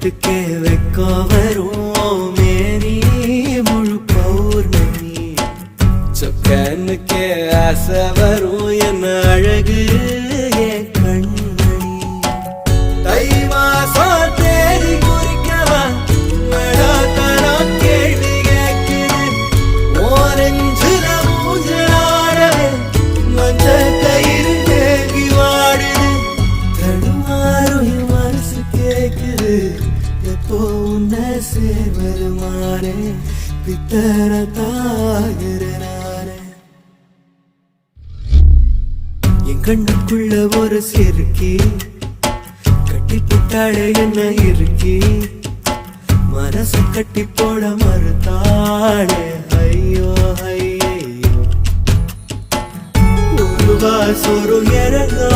வெக்கத்துக்கே வெக்கம் வரும் மேரி முழு பௌர்ணமி சொக்கனுக்கே ஆசை வரும் என்ன அழகு என் கண்மணி தை மாசம் தேடி குறிக்கவா மழாத்தரம் கேள்வி கேட்குது ஓரஞ்சுல மூஞ்சலாடவே மஞ்ச கயிறு தேங்கி வாடுது தடுமாறும் மனசு கேக்குது எப்போ உன்னை சேர்வருமானே பித்தர தாகிறனானே என் கண்ணுக்குள்ள ஒரு சிறுக்கி கட்டி புட்டாளே என்ன இருக்கி மனசு கட்டி போட மறுத்தாளே ஐயோ ஐயோ ஒரு வாசொரு இறங்கா